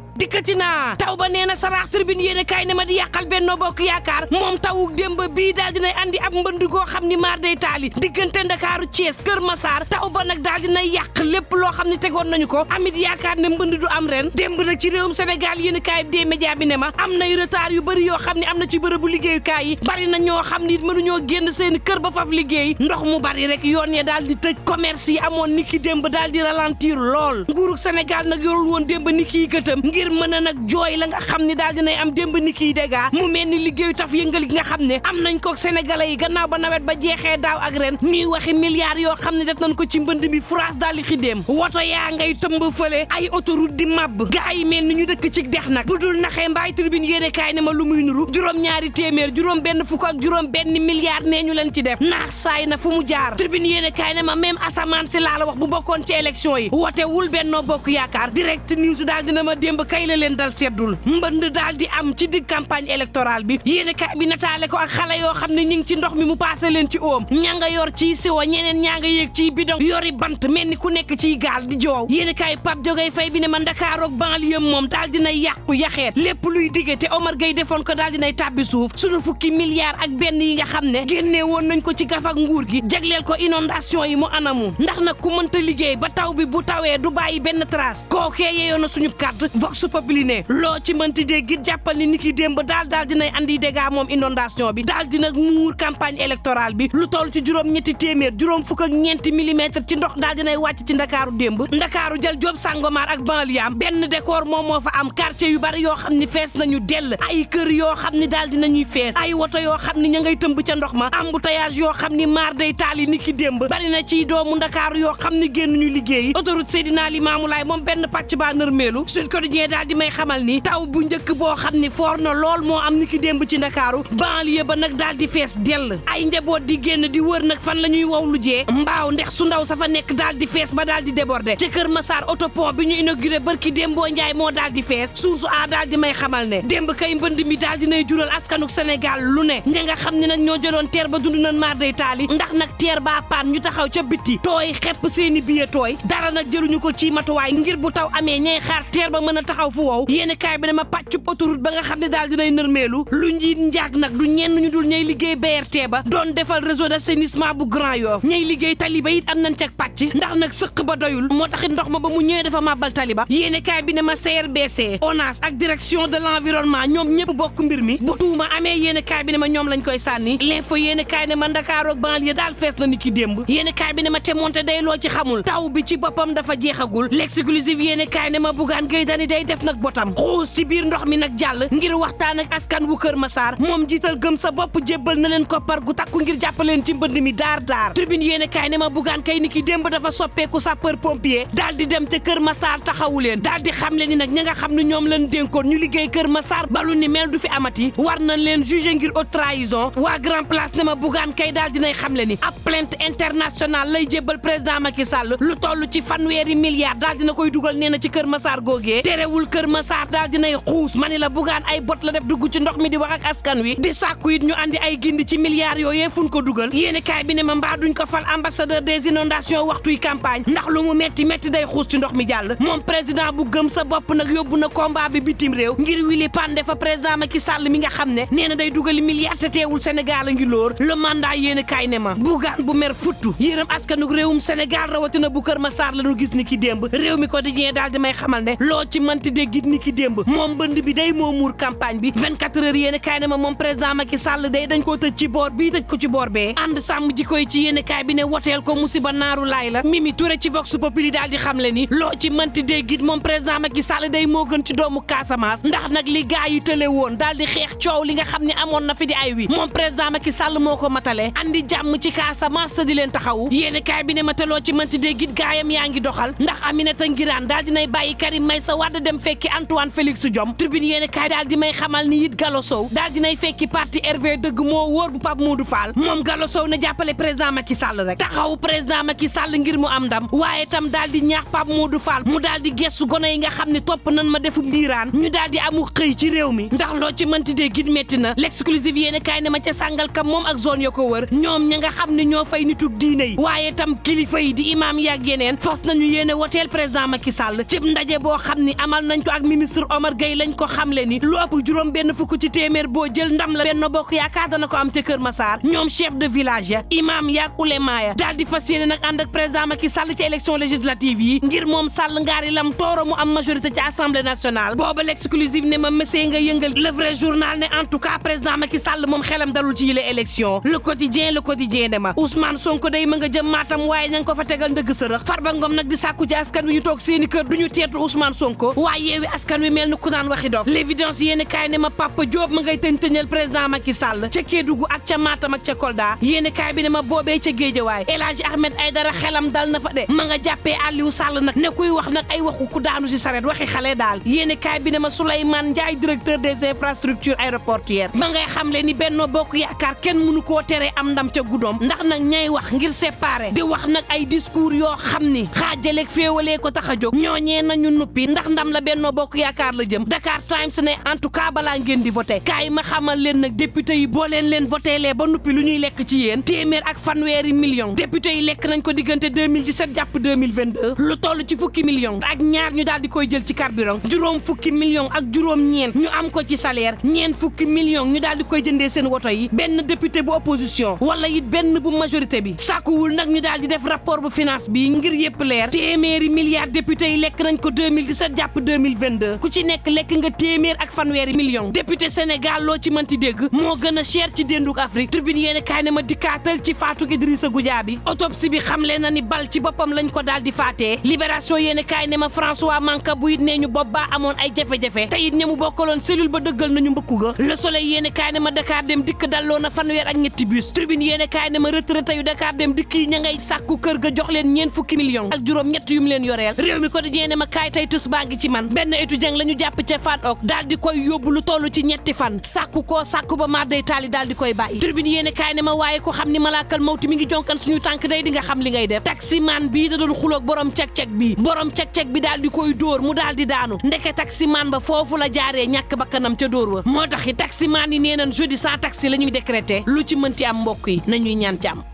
dikkati naa taw ba nee na saraax tribune yéen kaay ne ma di yàqal Benno Bokk Yaakaar moom tawuk démb bii daal dinay andi ab mbënd goo xam ni maar day taali diggante Ndakaaru Thiès Kër Massar taw ba nag daal dinay yàq lépp loo xam ne tegoon nañu ko amit yaakaar ne mbënd du am ren démb nag ci réewum Sénégal yéen kaay bi dee média bi ne ma am nay retard yu bëri yoo xam ne am na ci bërëbu liggéeyukaay yi bari na ñoo xam ni mënuñoo génn seen kër ba faf liggéey ndox mu bari rek yoon ya daal di tëj commerce yi amoon niki démb daal di ralentir lool nguurug Sénégal nag yorul woon démb niki yi gëtëm ngir mën a nag jooy la nga xam ni daal dinay am démb ni kii dégâts mu mel ni liggéeyu taf yëngal gi nga xam ne am nañ ko sénégalais yi gannaaw ba nawet ba jeexee daaw ak ren ñuy waxi milliards yoo xam ne def nañ ko ci mbënd mi France daal di xidéem woto yaa ngay tëmb fële ay autoroute di màbb gaa yi mel ni ñu dëkk ci dex nag bu dul naxee mbaay tribune yéene kaay ne ma lu muy nuru juróom-ñaari téeméer juróom benn fukk ak juróom benn milliards nee ñu leen ci def naax saay na fu mu jaar tribune yéene kaay ne ma même asamaan si laa la wax bu bokkoon ci élection yi wote wul Benno Bokk Yaakaar direct news daal dina ma démb kay la leen dal seddul mbënd daal di am ci digg campagne électorale bi yéen kaay bi nataale ko ak xale yoo xam ne ñu ngi ci ndox mi mu passé leen ci oom ña nga yor ci siwo ñeneen ñaa nga yéeg ci bidon yori bant mel ni ku nekk ciy gaal di joow yéen kaay Pape Jogay Fay bi ne ma Ndakaarook banlieue moom daal dina yàqu yaxeet lépp luy digge te Omar Gueye defoon ko daal dinay tàbbi suuf sunu fukki milliards ak benn yi nga xam ne génnee woon nañ ko ci gaf ak nguur gi jagleel ko inondation yi mu anamu ndax nag ku mënta liggéey ba taw bi bu tawee du bàyyi benn trace kookee yeyoon na suñu carte vox populi ne loo ci mënti dégg it jàppal ni niki démb daal dinay andi dégâts moom inondation bi daal dina muur campagne électorale bi lu toll ci juróom-ñetti téeméer juróom fukk ak ñeenti millimètres ci ndox daal dinay wàcc ci ndakaaru démb ndakaaru jël Jóob Sangomar ak banlieue benn décor moom moo fa am quartier yu bari yoo xam ni fees nañu dell ay kër yoo xam ni daal dinañuy fees ay woto yoo xam ni ña ngay tëmb ca ndox ma embouteillage yoo xam ni maar day taali niki démb bari na ci doomu ndakaaru yoo xam ni génn ñu liggéeyi autoroute Seydina Limamou Laye moom benn pàcc baa nërmeelu Sud Quotidien daal di may xamal ni taw bu njëkk boo xam ni foor na lool moo am ni ki démb ci ndakaaru banlieue ba nag daal di fees dell ay njaboot di génn di wër nag fan la ñuy wow lu jee mbaaw ndex su ndaw sa fa nekk daal di fees ba daal di débordé ci Kër Massar autopont bi ñu inauguré barki démboo njaay moo daal di fees source a daal di may xamal ne démb kay mbënd mi daal dinay jural askanuk Sénégal lu ne ña nga xam ne nag ñoo jëloon teer ba dund nañ maar day taali ndax nag teer baa paan ñu taxaw ca bitti tooy xepp seeni biye tooy dara nag jëluñu ko ci matuwaay ngir bu taw amee ñay xaar teer ba mën a taxaw fu wow yéeni kaay bi ne ma pàccub autoroute ba nga xam ne daal dinay nërmeelu lu njiit njaag nag du ñenn ñu dul ñay liggéey BRT ba doon defal réseau d'assainissement bu Grand Yoff ñay liggéey taliba it am nañ ceg pàcc ndax nag sëq ba doyul moo taxit ndox ma ba mu ñëwee dafa màbbal taliba yéeni kaay bi ne ma CRBC ONAS ak direction de l'environnement ñoom ñëpp bokk mbir mi bu tuuma amee yéeni kaay bi ne ma ñoom lañ koy sànni l'info yéeni kaay ne ma Ndakaaru ak banlieue daal fees na ni ki démb yéeni kaay bi ne ma te monte day loo ci xamul taw bi ci boppam dafa jeexagul l'exclusive yéeni kaay ne ma Bougane Gueye Dany day def nag botam xuus ci biir ndox mi nag jàll ngir waxtaan ak askan wu Kër Massar moom jiital gëm sa bopp jébbal na leen koppar gu takku ngir jàppaleen ci mbënd mi daar tribune yéene kaay ne ma Bougane kay ni ki démb dafa soppeeku sapeur pompier daal di dem ca Kër Massar taxawu leen daal di xam le ni nag ña nga xam ne ñoom leen dénkoon ñu liggéey Kër Massar balu ni mel du fi amati war nañ leen juger ngir haute trahison waa Grand Place ne ma Bougane kay daal dinay xam le ni ab plainte internationale lay jébbal président Macky Sall lu toll ci fanweeri milliards daal dina koy dugal nee na ci Kër Massar googee terewul Kër Massar daal dinay xuus mani la Bougane ay bot la def dugg ci ndox mi di wax ak askan wi di sàkku it ñu andi ay gindi ci milliards yooyee fuñ ko dugal yéeni kaay bi ne ma mbaa duñ ko fal ambassadeur des inondations waxtuy campagne ndax lu mu metti day xuus ci ndox mi jàll moom président bu gëm sa bopp nag yóbbu na combat bi bitim réew ngir wili pande fa président Macky Sall mi nga xam ne nee na day dugali milliards te teewul Sénégal a ngi lóor le mandat yéeni kaay ne ma Bougane bu mer futtu yërëm askanuk réewum Sénégal rawatina bu Kër Massar la ñu gis ni ki démb réew mi ko di ñee daal di may xamal ne loo ci mënti déggit ni ki démb moom mbënd bi day moo muur campagne bi 24 heures yéeni kaay ne ma moom président Macky Sall day dañ koo tëj ci boor bii tëj ko ci boor bee ànd sàmm jikko yi ci yéeni kaay bi ne woteel ko musiba naaru laay la Mimi Touré ci Vox Populi daal di xam le ni loo ci mënti déggit moom président Macky Sall day moo gën ci doomu Casamance ndax nag li gaa yi tële woon daal di xeex coow li nga xam ne amoon na fi di ay wi moom président Macky Sall moo ko matale andi jàmm ci Casamance di leen taxawu yéeni kaay bi ne ma te loo ci mënti déggit gaayam yaa ngi doxal ndax Aminata Ngiraan daal dinay bàyyi Karim Meïssa Wade dem fekki Antoine Félix Diome tribune yéeni kaay daal di may xamal ni it Gallo Sow daal dinay fekki parti RV dëgg moo wóor bu Pape Modou Fall moom Gallo Sow na jàppale président Macky Sall rek taxaw président Macky Sall ngir mu am ndam waaye tam daal di ñaax Pape Modou Fall mu daal di gestu gone yi nga xam ne topp nan ma defum diiraan ñu daal di amu xëy ci réew mi ndax loo ci mënti dee gid metti na l'exclusive yéeni kaay ne ma ca Sangalkam moom ak zone yo ko wër ñoom ña nga xam ne ñoo fay nitug diine yi waaye tam kilifa yi di imaam yaak yeneen fos nañu yéene woteel président Macky Sall cib ndaje boo xam ni amal nañ ko ak ministre Omar Gueye lañ ko xamle ni lu ëpp juróom benn fukk ci téeméer boo jël ndam la Benno Bokk Yaakaar dana ko am ca Kër Massar ñoom chef de village ya imam yaak ulema ya daal di fas yéene nag ànd ak président Macky Sall ci élection législative yi ngir moom Sall ngaari lam tooro mu am majorité ci assemblée nationale booba l'exclusive ne ma mesee nga yëngal le vrai journal ne en tout cas président Macky Sall moom xelam dalul ci yile élection le quotidien ne ma Ousmane Sonko day ma nga jëm Matam waaye ña ngi ko fa tegal ndëgg sërëx Farba Ngom nag di sàkku ci askan wi ñu toog seeni kër duñu teetu Ousmane Sonko waaye yeewi askan wi mel ni ku naan waxi dof l'évidence yéene kaay ne ma Papa Diop ma ngay tëñ-tëñal président Macky Sall ca Kédougou ak ca Matam ak ca Kolda yéene kaay bi ne ma boobee ca Guédiawaye El Hadji Ahmed Aïdara xelam dal na fa de ma nga jàppee Aliou Sall nag ne kuy wax nag ay waxu ku daanu si saret waxi xale daal yéene kaay bi ne ma Souleymane Ndiaye directeur des infrastructures aéroportuaires ma ngay xamle ni Benno Bokk Yaakaar kenn mënu koo tere am ndam ca guddoom ndax nag ñay wax ngir séparer di wax nag ay discours yoo xam ni xaajaleeg féewalee ko tax a jóg ñooñee nañu nuppi ndax ndam la Benno Bokk Yaakaar la jëm Dakar Times ne en tout cas balaa ngeen di voté kaay ma xamal leen nag député yi boo leen voté lee ba nuppi lu ñuy lekk ci yéen téeméer ak fanweeri millions député yi lekk nañ ko diggante 2017 jàpp 2022 lu toll ci fukki millions ak ñaar ñu daal di koy jël ci carburant juróom fukki millions ak juróom ñeent ñu am ko ci salaire ñeent fukki millions ñu daal di koy jëndee seen woto yi benn député bu opposition wala it benn bu majorité bi sàkkuwul nag ñu daal di def rapport bu finance bi ngir yëpp leer téeméeri milliards député yi lekk nañ ko 2017 jàpp 2022 ku ci nekk lekk nga téeméer ak fanweeri millions député Sénégal loo ci mënti dégg moo gën a cher ci dénduk Afrique tribune yéene kaay ne ma dikkaatal ci faatu Idrissa Goudiaby autopsie bi xamle na ni bal ci boppam lañ ko daal di faatee libération yéene kaay ne ma François Mancabou it nee ñu bopp baa amoon ay jafe-jafe te it ña mu bokkaloon cellule ba dëggal nañu mbëkku ga Le Soleil yéene kaay ne ma Dakar dem dikk dalloo na fanweer ak ñetti bus tribune yéene kaay ne ma retraité yu Dakar dem dikk yi ña ngay sàkku kër ga jox leen ñeen fukki millions ak juróom ñett yu mu leen yoreel réew mi ko di yéene ma kaay tey tus baa ngi ci man benn étudiant la ñu jàpp ca Fan ok daal di koy yóbbu lu toll ci ñetti fan sàkku ba maar day taali daal di koy bàyyi tribune yéene kaay ne ma waaye ko xam ni malaakal mawti mi ngi jonkan suñu tànk day di nga xam li ngay def taximan bii da doon xuloog borom cek-cek bi daal di koy dóor mu daal di daanu ndeke taximan ba foofu la jaaree ñàkk bakkanam ca dóor wa moo tax i taximan yi nee nañ jeudi sans taxi la ñuy décrété lu ci mënti am mbokk yi nañuy ñaan jàmm